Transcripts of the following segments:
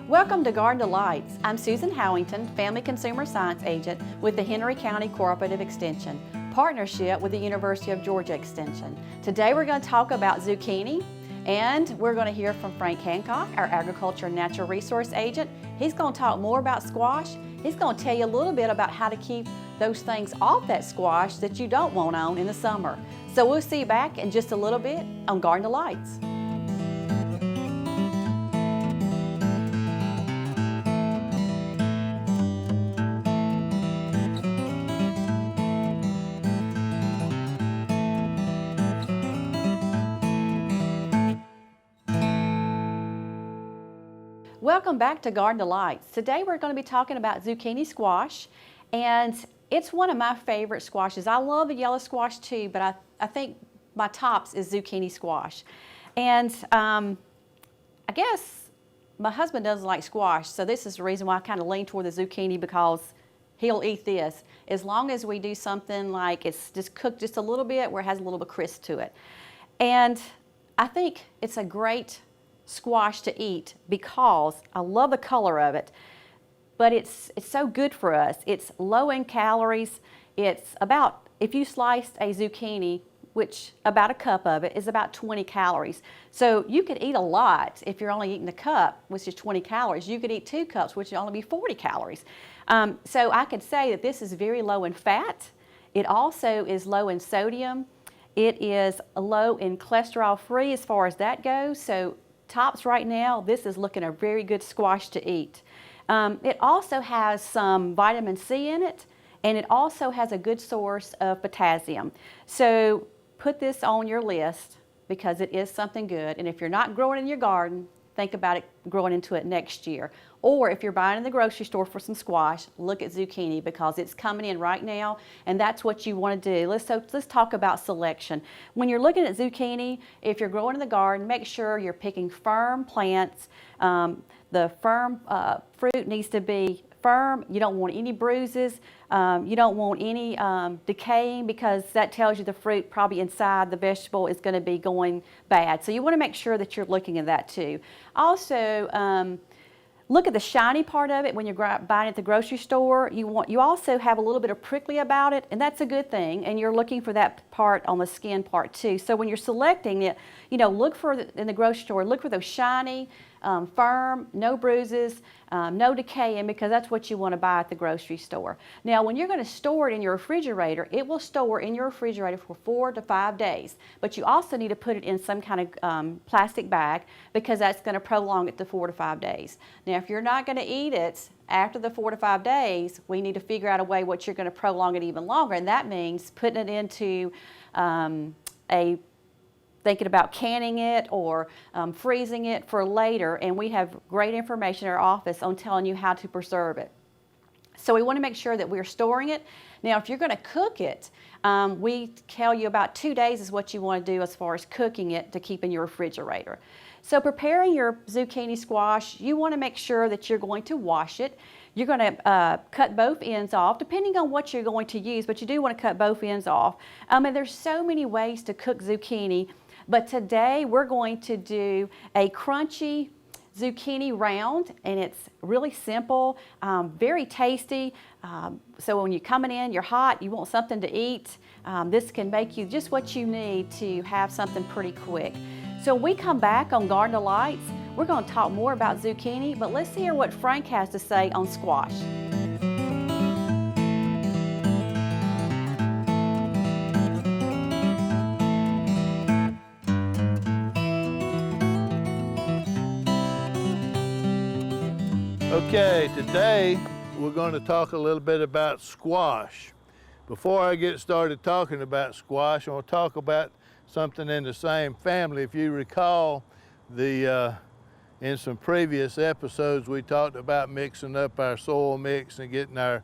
Welcome to Garden Delights. I'm Susan Howington, Family Consumer Science Agent with the Henry County Cooperative Extension, partnership with the University of Georgia Extension. Today we're going to talk about zucchini, and we're going to hear from Frank Hancock, our Agriculture and Natural Resource Agent. He's going to talk more about squash. He's going to tell you a little bit about how to keep those things off that squash that you don't want on in the summer. So we'll see you back in just a little bit on Garden Delights. Welcome back to Garden Delights. Today we're going to be talking about zucchini squash, and it's one of my favorite squashes. I love the yellow squash too, but I think my tops is zucchini squash. And I guess my husband doesn't like squash, so this is the reason why I kind of lean toward the zucchini, because he'll eat this as long as we do something like it's just cooked just a little bit where it has a little bit of crisp to it. And I think it's a great squash to eat because I love the color of it, but it's so good for us. It's low in calories. It's about, if you sliced a zucchini, which about a cup of it is about 20 calories. So you could eat a lot if you're only eating a cup, which is 20 calories. You could eat 2 cups, which would only be 40 calories. So I could say that this is very low in fat. It also is low in sodium. It is low in cholesterol free as far as that goes. So tops right now, this is looking a very good squash to eat. It also has some vitamin C in it, and it also has a good source of potassium. So put this on your list because it is something good. And if you're not growing in your garden, think about it growing into it next year. Or if you're buying in the grocery store for some squash, look at zucchini because it's coming in right now, and that's what you want to do. Let's talk about selection. When you're looking at zucchini, if you're growing in the garden, make sure you're picking firm plants. The firm fruit needs to be firm. You don't want any bruises. You don't want any decaying, because that tells you the fruit probably inside the vegetable is going to be going bad. So you want to make sure that you're looking at that too. Also, look at the shiny part of it when you're buying at the grocery store. You also have a little bit of prickly about it, and that's a good thing, and you're looking for that part on the skin part too. So when you're selecting it, look for in the grocery store, look for those shiny, firm, no bruises, no decaying, because that's what you want to buy at the grocery store. Now when you're going to store it in your refrigerator, it will store in your refrigerator for 4 to 5 days, but you also need to put it in some kind of plastic bag, because that's going to prolong it to 4 to 5 days. Now if you're not going to eat it after the 4 to 5 days, we need to figure out a way what you're going to prolong it even longer, and that means putting it into thinking about canning it or freezing it for later, and we have great information in our office on telling you how to preserve it. So we want to make sure that we're storing it. Now if you're going to cook it, we tell you about 2 days is what you want to do as far as cooking it to keep in your refrigerator. So preparing your zucchini squash, you want to make sure that you're going to wash it. You're going to cut both ends off, depending on what you're going to use, but you do want to cut both ends off. And there's so many ways to cook zucchini, but today we're going to do a crunchy zucchini round, and it's really simple, very tasty. So when you're coming in, you're hot, you want something to eat, this can make you just what you need to have something pretty quick. So when we come back on Garden Delights, we're going to talk more about zucchini, but let's hear what Frank has to say on squash. Okay, today we're going to talk a little bit about squash. Before I get started talking about squash, I want to talk about something in the same family. If you recall, in some previous episodes we talked about mixing up our soil mix and getting our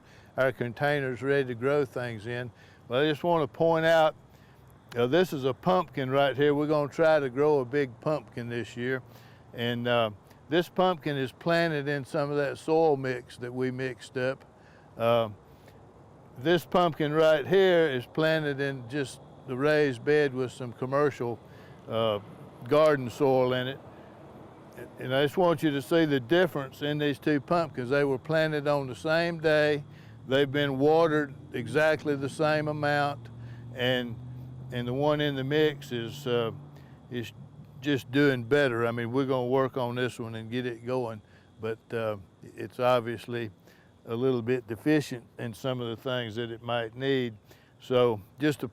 containers ready to grow things in. But I just want to point out, this is a pumpkin right here. We're going to try to grow a big pumpkin this year, and this pumpkin is planted in some of that soil mix that we mixed up. This pumpkin right here is planted in just the raised bed with some commercial garden soil in it. And I just want you to see the difference in these two pumpkins. They were planted on the same day. They've been watered exactly the same amount, and the one in the mix is just doing better. I mean, we're going to work on this one and get it going, but it's obviously a little bit deficient in some of the things that it might need. So just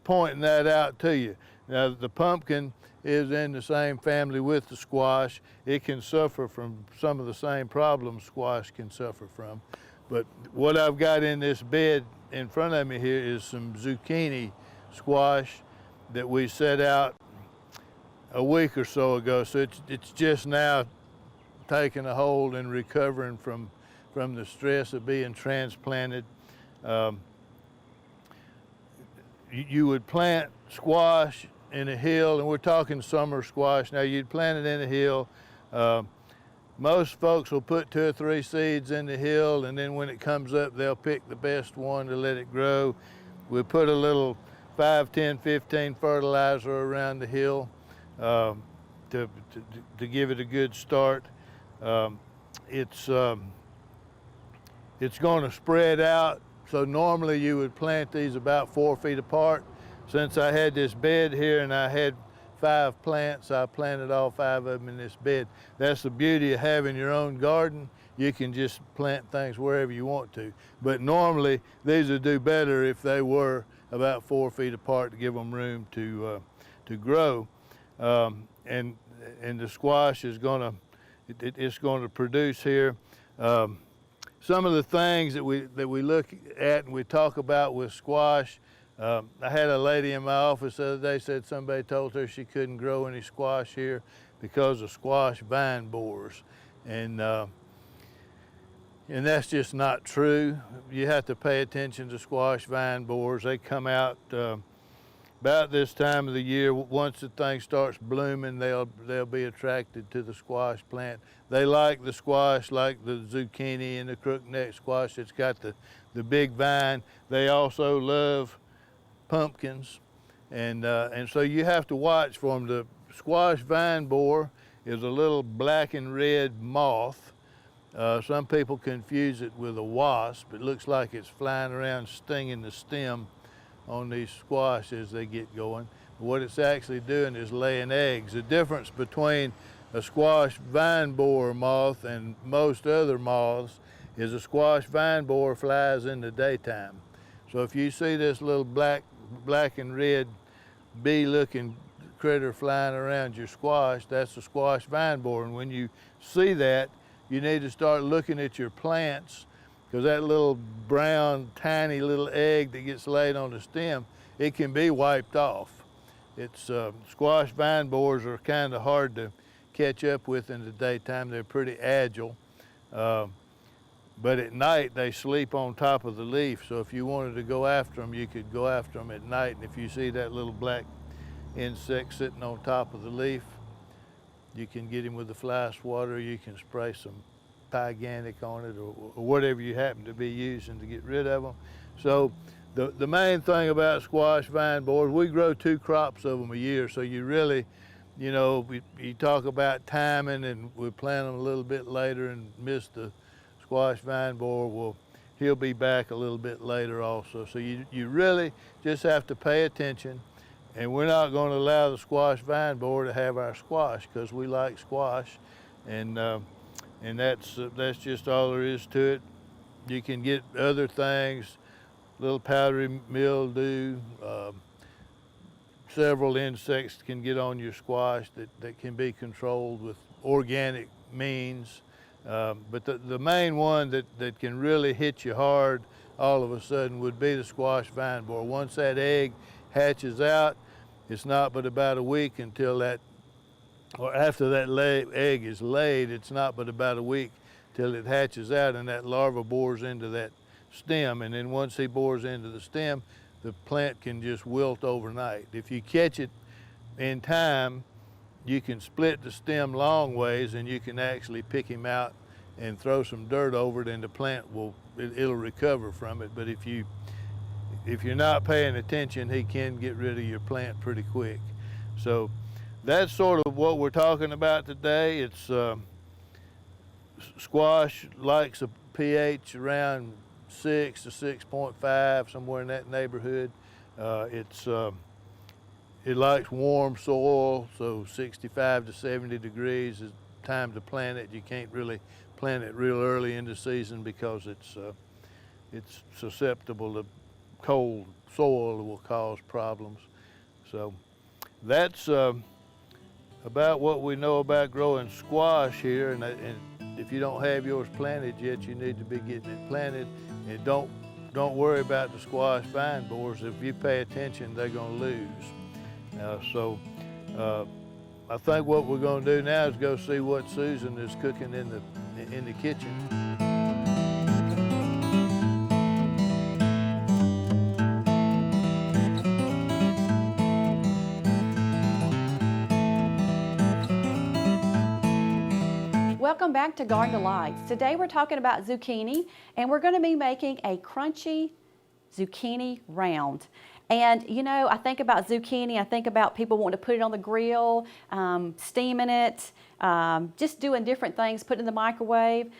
pointing that out to you. Now, the pumpkin is in the same family with the squash. It can suffer from some of the same problems squash can suffer from. But what I've got in this bed in front of me here is some zucchini squash that we set out a week or so ago. So it's just now taking a hold and recovering from the stress of being transplanted. You would plant squash in a hill, and we're talking summer squash. Now, you'd plant it in a hill. Most folks will put 2 or 3 seeds in the hill, and then when it comes up, they'll pick the best one to let it grow. We put a little 5, 10, 15 fertilizer around the hill to give it a good start. It's going to spread out. So normally you would plant these about 4 feet apart. Since I had this bed here and I had 5 plants, I planted all 5 of them in this bed. That's the beauty of having your own garden. You can just plant things wherever you want to. But normally these would do better if they were about 4 feet apart to give them room to grow. And the squash is going to produce here. Some of the things that we look at and we talk about with squash. I had a lady in my office the other day said somebody told her she couldn't grow any squash here because of squash vine borers, and that's just not true. You have to pay attention to squash vine borers. They come out about this time of the year. Once the thing starts blooming, they'll be attracted to the squash plant. They like the squash, like the zucchini and the crookneck squash. It's got the big vine. They also love pumpkins, and so you have to watch for them. The squash vine borer is a little black and red moth. Some people confuse it with a wasp. It looks like it's flying around stinging the stem on these squash as they get going. What it's actually doing is laying eggs. The difference between a squash vine borer moth and most other moths is a squash vine borer flies in the daytime. So if you see this little black and red bee-looking critter flying around your squash, that's a squash vine borer. And when you see that, you need to start looking at your plants, because that little brown, tiny little egg that gets laid on the stem, it can be wiped off. It's squash vine borers are kind of hard to catch up with in the daytime. They're pretty agile. But at night, they sleep on top of the leaf. So if you wanted to go after them, you could go after them at night. And if you see that little black insect sitting on top of the leaf, you can get him with a fly swatter. You can spray some Pyganic on it, or whatever you happen to be using to get rid of them. So the main thing about squash vine borers, we grow 2 crops of them a year. So you really, you know, you talk about timing, and we plant them a little bit later and miss the squash vine borer. Well, he'll be back a little bit later also. So you really just have to pay attention, and we're not going to allow the squash vine borer to have our squash, because we like squash, and that's just all there is to it. You can get other things, little powdery mildew, several insects can get on your squash that can be controlled with organic means. But the main one that can really hit you hard all of a sudden would be the squash vine borer. Once that egg hatches out, it's not but about a week until that, or after that egg is laid, it's not but about a week till it hatches out and that larva bores into that stem. And then once he bores into the stem, the plant can just wilt overnight. If you catch it in time, you can split the stem long ways, and you can actually pick him out and throw some dirt over it, and the plant it'll recover from it. But if you're not paying attention, he can get rid of your plant pretty quick. So that's sort of what we're talking about today. It's squash likes a pH around 6 to 6.5, somewhere in that neighborhood. It likes warm soil, so 65 to 70 degrees is time to plant it. You can't really plant it real early in the season because it's susceptible to cold soil that will cause problems. So that's about what we know about growing squash here. And if you don't have yours planted yet, you need to be getting it planted. And don't worry about the squash vine borers. If you pay attention, they're going to lose. I think what we're going to do now is go see what Susan is cooking in the kitchen. Welcome back to Garden Delights. Today we're talking about zucchini, and we're going to be making a crunchy zucchini round. And you know, I think about zucchini, I think about people wanting to put it on the grill, steaming it, just doing different things, put it in the microwave.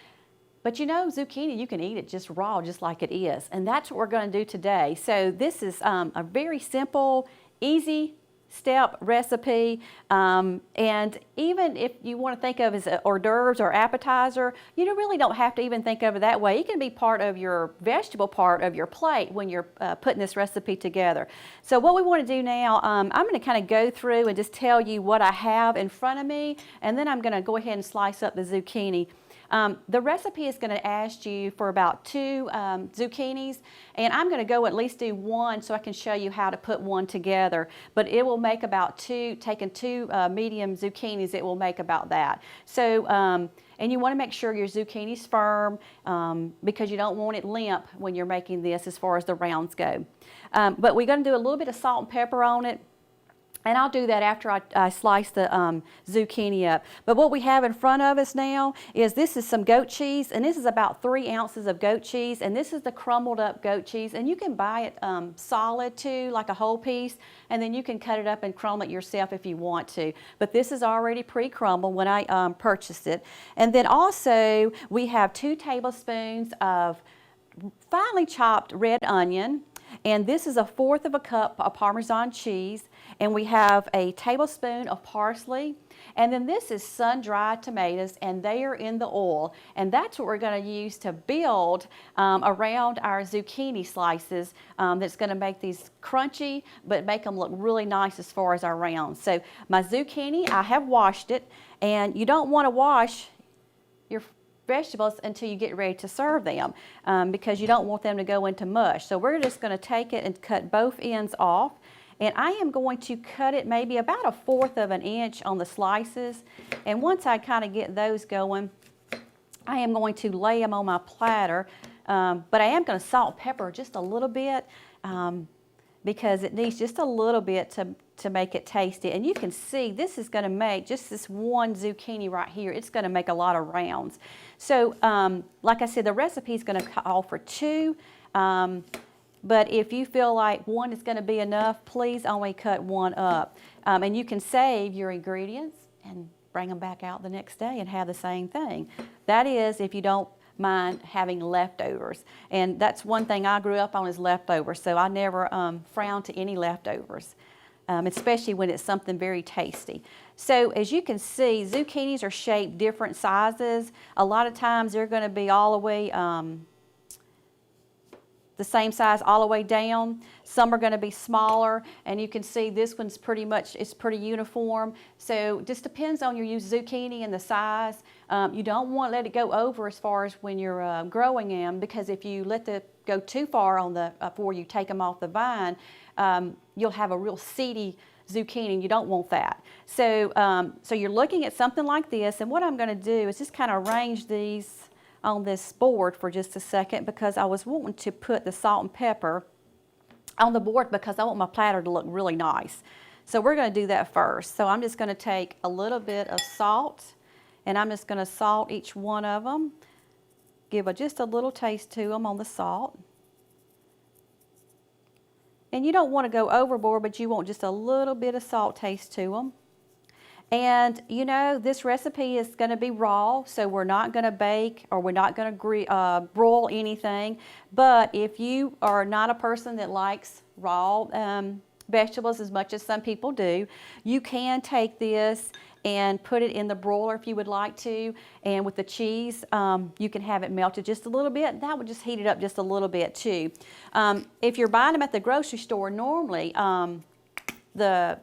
But you know, zucchini, you can eat it just raw, just like it is. And that's what we're going to do today. So this is a very simple, easy step recipe, and even if you want to think of it as hors d'oeuvres or appetizer, you really don't have to even think of it that way. It can be part of your vegetable part of your plate when you're putting this recipe together. So what we want to do now, I'm going to kind of go through and just tell you what I have in front of me, and then I'm going to go ahead and slice up the zucchini. The recipe is going to ask you for about 2 zucchinis, and I'm going to go at least do 1 so I can show you how to put one together. But it will make about 2, taking 2 medium zucchinis, it will make about that. So, and you want to make sure your zucchini's firm because you don't want it limp when you're making this as far as the rounds go. But we're going to do a little bit of salt and pepper on it. And I'll do that after I slice the zucchini up. But what we have in front of us now is this is some goat cheese, and this is about 3 ounces of goat cheese, and this is the crumbled up goat cheese, and you can buy it solid too, like a whole piece, and then you can cut it up and crumble it yourself if you want to. But this is already pre-crumbled when I purchased it. And then also we have 2 tablespoons of finely chopped red onion, and this is 1/4 cup of Parmesan cheese, and we have a tablespoon of parsley, and then this is sun-dried tomatoes, and they are in the oil, and that's what we're going to use to build around our zucchini slices. That's going to make these crunchy but make them look really nice as far as our rounds. So my zucchini, I have washed it, and you don't want to wash your vegetables until you get ready to serve them because you don't want them to go into mush. So we're just going to take it and cut both ends off, and I am going to cut it maybe about 1/4 inch on the slices. And once I kind of get those going, I am going to lay them on my platter, but I am going to salt and pepper just a little bit because it needs just a little bit to make it tasty. And you can see this is going to make just this 1 zucchini right here. It's going to make a lot of rounds. So like I said, the recipe is going to call for 2. But if you feel like 1 is going to be enough, please only cut 1 up. And you can save your ingredients and bring them back out the next day and have the same thing. That is if you don't mind having leftovers. And that's one thing I grew up on is leftovers. So I never frown to any leftovers. Especially when it's something very tasty. So as you can see, zucchinis are shaped different sizes. A lot of times they're going to be all the way the same size all the way down. Some are going to be smaller, and you can see this one's pretty much, it's pretty uniform. So it just depends on your used zucchini and the size. You don't want to let it go over as far as when you're growing them, because if you let it go too far on the before you take them off the vine, you'll have a real seedy zucchini, and you don't want that. So, so you're looking at something like this, and what I'm going to do is just kind of arrange these on this board for just a second, because I was wanting to put the salt and pepper on the board because I want my platter to look really nice. So we're going to do that first. So I'm just going to take a little bit of salt, and I'm just going to salt each one of them, give just a little taste to them on the salt. And you don't want to go overboard, but you want just a little bit of salt taste to them. And you know, this recipe is going to be raw, so we're not going to bake or we're not going to broil anything. But if you are not a person that likes raw vegetables as much as some people do, you can take this and put it in the broiler if you would like to. And with the cheese, you can have it melted just a little bit. That would just heat it up just a little bit too. If you're buying them at the grocery store, normally the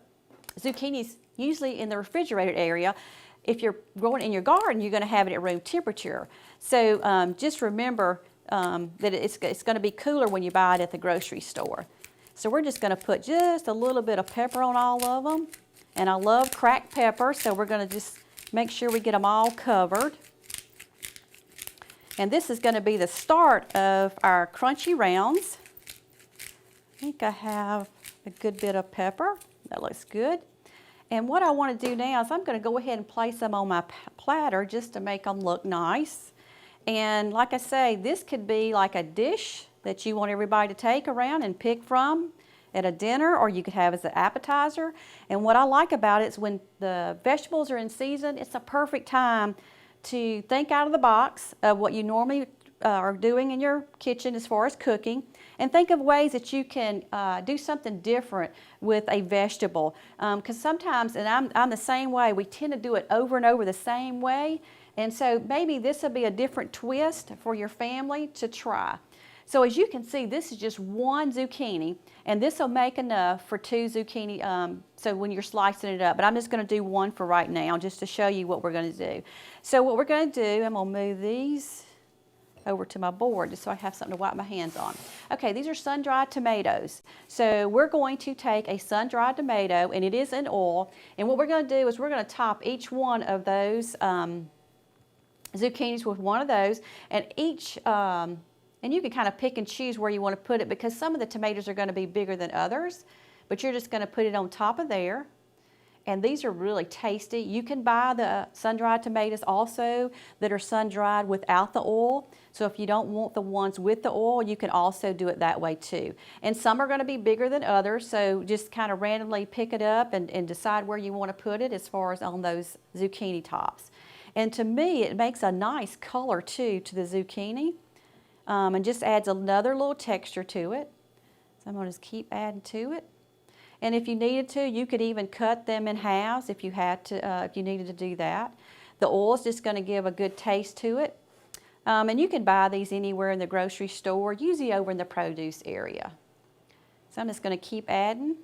zucchinis usually in the refrigerated area. If you're growing in your garden, you're going to have it at room temperature. So just remember that it's going to be cooler when you buy it at the grocery store. So we're just going to put just a little bit of pepper on all of them. And I love cracked pepper, so we're going to just make sure we get them all covered. And this is going to be the start of our crunchy rounds. I think I have a good bit of pepper. That looks good. And what I want to do now is I'm going to go ahead and place them on my platter just to make them look nice. And like I say, this could be like a dish that you want everybody to take around and pick from at a dinner, or you could have as an appetizer. And what I like about it is when the vegetables are in season, it's a perfect time to think out of the box of what you normally are doing in your kitchen as far as cooking, and think of ways that you can do something different with a vegetable. Because sometimes, and I'm the same way, we tend to do it over and over the same way. And so maybe this will be a different twist for your family to try. So as you can see, this is just one zucchini, and this will make enough for 2 zucchini, so when you're slicing it up. But I'm just going to do one for right now just to show you what we're going to do. So what we're going to do, I'm going to move these over to my board just so I have something to wipe my hands on. Okay, these are sun-dried tomatoes. So we're going to take a sun-dried tomato, and it is in oil, and what we're going to do is we're going to top each one of those zucchinis with one of those, and each and you can kind of pick and choose where you want to put it, because some of the tomatoes are going to be bigger than others, but you're just going to put it on top of there. And these are really tasty. You can buy the sun-dried tomatoes also that are sun-dried without the oil. So if you don't want the ones with the oil, you can also do it that way too. And some are going to be bigger than others, so just kind of randomly pick it up and decide where you want to put it as far as on those zucchini tops. And to me, it makes a nice color too to the zucchini, and just adds another little texture to it. So I'm going to just keep adding to it. And if you needed to, you could even cut them in halves if you had to, if you needed to do that. The oil is just going to give a good taste to it. And you can buy these anywhere in the grocery store, usually over in the produce area. So I'm just going to keep adding.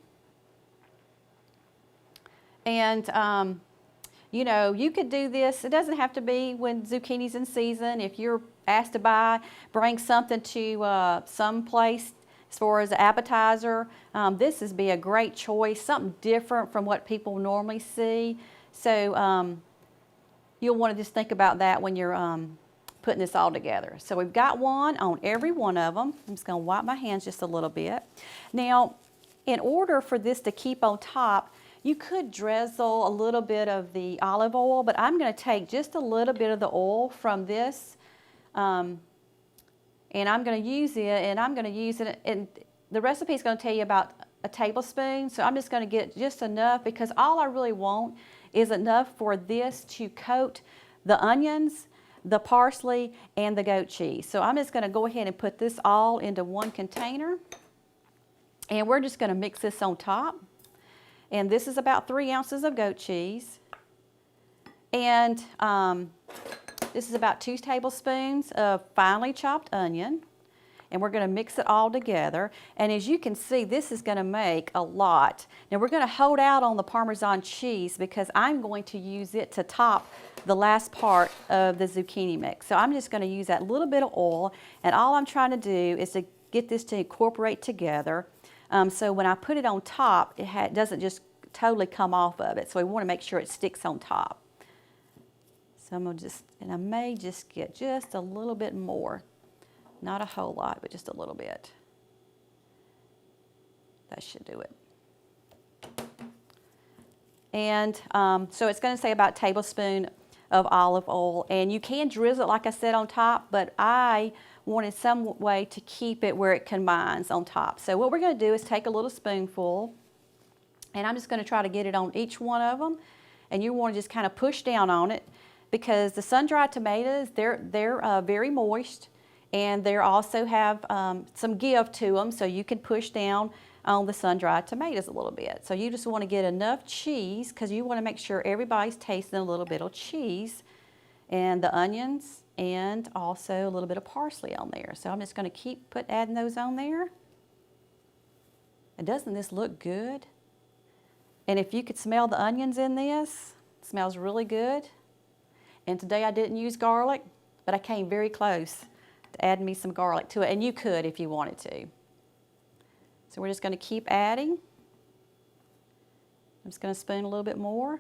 And you know, you could do this. It doesn't have to be when zucchini's in season. If you're asked to bring something to some place as far as an appetizer, this would be a great choice, something different from what people normally see. So you'll want to just think about that when you're putting this all together. So we've got one on every one of them. I'm just going to wipe my hands just a little bit. Now, in order for this to keep on top, you could drizzle a little bit of the olive oil, but I'm going to take just a little bit of the oil from this, and I'm going to use it, and the recipe is going to tell you about a tablespoon, so I'm just going to get just enough, because all I really want is enough for this to coat the onions, the parsley, and the goat cheese. So I'm just going to go ahead and put this all into one container, and we're just going to mix this on top. And this is about 3 ounces of goat cheese. And this is about 2 tablespoons of finely chopped onion. And we're going to mix it all together. And as you can see, this is going to make a lot. Now we're going to hold out on the Parmesan cheese because I'm going to use it to top the last part of the zucchini mix. So I'm just going to use that little bit of oil. And all I'm trying to do is to get this to incorporate together. So when I put it on top, it doesn't just totally come off of it. So we want to make sure it sticks on top. So I'm going to and I may just get just a little bit more. Not a whole lot, but just a little bit. That should do it. And so it's going to say about a tablespoon of olive oil. And you can drizzle it, like I said, on top, but I wanted some way to keep it where it combines on top. So what we're going to do is take a little spoonful, and I'm just going to try to get it on each one of them. and you want to just kind of push down on it, because the sun-dried tomatoes, they're very moist, and they also have some give to them, so you can push down on the sun-dried tomatoes a little bit. So you just want to get enough cheese, because you want to make sure everybody's tasting a little bit of cheese, and the onions, and also a little bit of parsley on there. So I'm just going to keep adding those on there. And doesn't this look good? And if you could smell the onions in this, it smells really good. And today I didn't use garlic, but I came very close to adding me some garlic to it, and you could if you wanted to. So we're just going to keep adding. I'm just going to spoon a little bit more.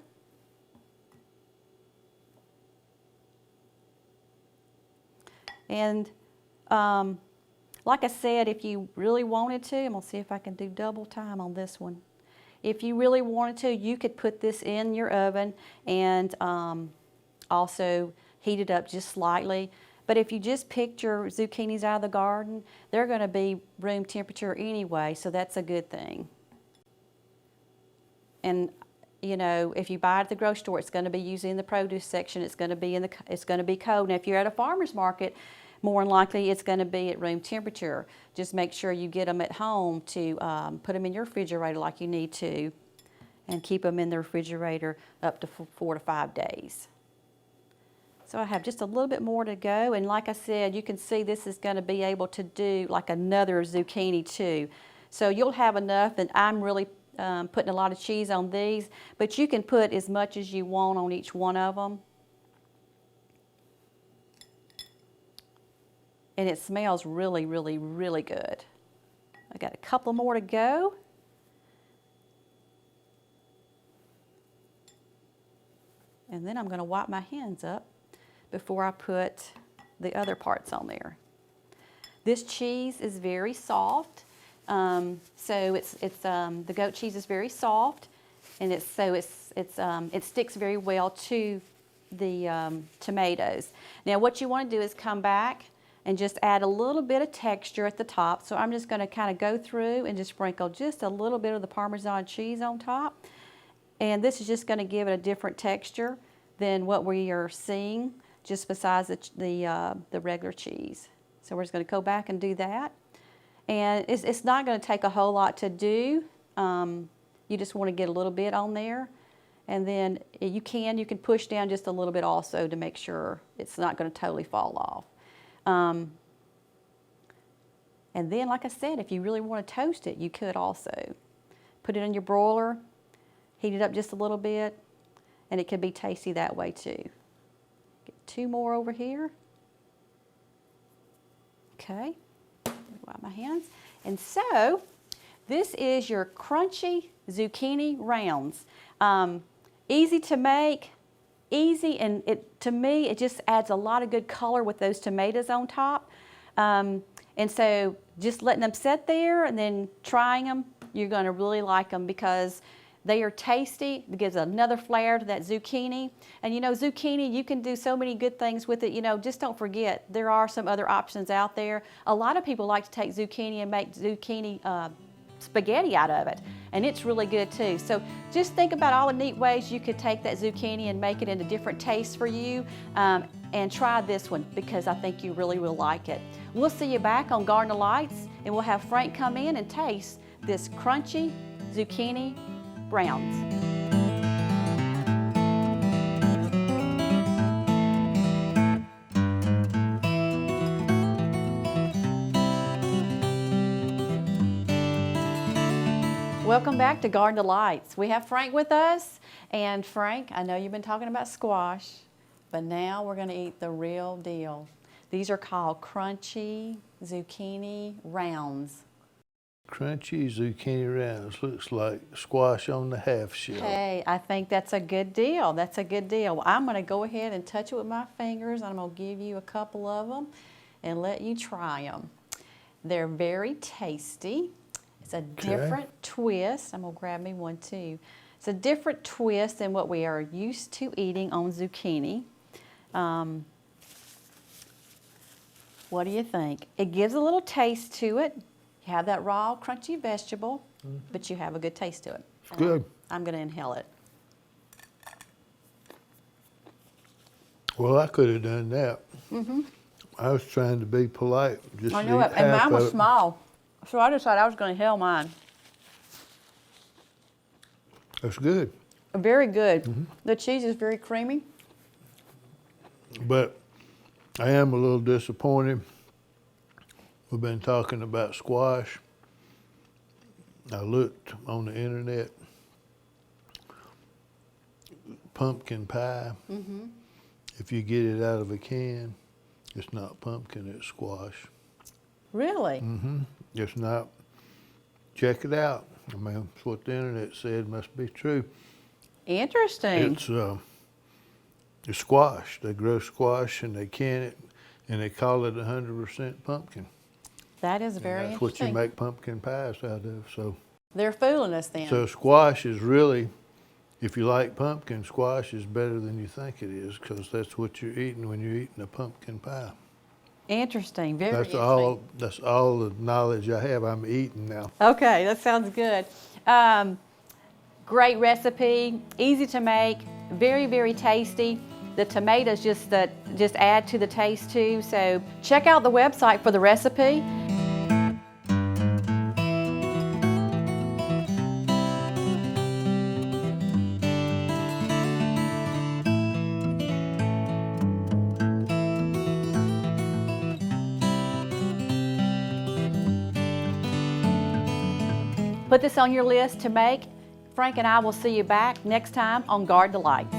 And like I said, if you really wanted to, I'm going to see if I can do double time on this one. If you really wanted to, you could put this in your oven and also heat it up just slightly. But if you just picked your zucchinis out of the garden, they're going to be room temperature anyway, so that's a good thing. And you know, if you buy it at the grocery store, it's going to be usually in the produce section. It's going to be cold. Now, if you're at a farmer's market, more than likely it's going to be at room temperature. Just make sure you get them at home to put them in your refrigerator like you need to, and keep them in the refrigerator up to 4 to 5 days. So I have just a little bit more to go, and like I said, you can see this is going to be able to do like another zucchini too. So you'll have enough, and I'm really putting a lot of cheese on these, but you can put as much as you want on each one of them. And it smells really, really, really good. I got a couple more to go. And then I'm going to wipe my hands up before I put the other parts on there. This cheese is very soft. So the goat cheese is very soft, and it sticks very well to the tomatoes. Now what you want to do is come back and just add a little bit of texture at the top. So I'm just going to kind of go through and just sprinkle just a little bit of the Parmesan cheese on top. And this is just going to give it a different texture than what we are seeing just besides the regular cheese. So we're just going to go back and do that. And it's not going to take a whole lot to do. You just want to get a little bit on there. And then you can push down just a little bit also to make sure it's not going to totally fall off. And then, like I said, if you really want to toast it, you could also put it in your broiler, heat it up just a little bit, and it could be tasty that way too. Get 2 more over here. Okay. Wipe my hands. And so this is your crunchy zucchini rounds. Easy to make, easy, and to me it just adds a lot of good color with those tomatoes on top. And so just letting them sit there and then trying them, you're going to really like them because they are tasty. It gives another flair to that zucchini. And you know, zucchini, you can do so many good things with it. You know, just don't forget, there are some other options out there. A lot of people like to take zucchini and make zucchini spaghetti out of it. And it's really good too. So just think about all the neat ways you could take that zucchini and make it into different tastes for you. And try this one because I think you really will like it. We'll see you back on Garden of Lights, and we'll have Frank come in and taste this crunchy zucchini rounds. Welcome back to Garden of Lights. We have Frank with us, and Frank, I know you've been talking about squash, but now we're going to eat the real deal. These are called Crunchy Zucchini Rounds. Crunchy Zucchini Rounds. Looks like squash on the half shell. Hey, I think that's a good deal. That's a good deal. Well, I'm going to go ahead and touch it with my fingers. I'm going to give you a couple of them and let you try them. They're very tasty. It's a different twist. I'm going to grab me one too. It's a different twist than what we are used to eating on zucchini. What do you think? It gives a little taste to it. You have that raw, crunchy vegetable, but you have a good taste to it. It's good. I'm going to inhale it. Well, I could have done that. I was trying to be polite. Just I know eat it, and half mine was of it. small, so I decided I was going to hell mine. That's good. Very good. The cheese is very creamy. But I am a little disappointed. We've been talking about squash. I looked on the internet. Pumpkin pie. If you get it out of a can, it's not pumpkin, it's squash. Really? It's not. Check it out. I mean, that's what the internet said, must be true. Interesting. It's squash. They grow squash and they can it and they call it 100% pumpkin. That is very And that's what you interesting. make pumpkin pies out of. So They're fooling us then. So squash is really, if you like pumpkin, squash is better than you think it is because that's what you're eating when you're eating a pumpkin pie. Interesting. Very That's interesting. that's all the knowledge I have. I'm eating now. Okay, that sounds good. Great recipe, easy to make, very, very tasty. The tomatoes just add to the taste too. So check out the website for the recipe. Put this on your list to make. Frank and I will see you back next time on Guard the Lights.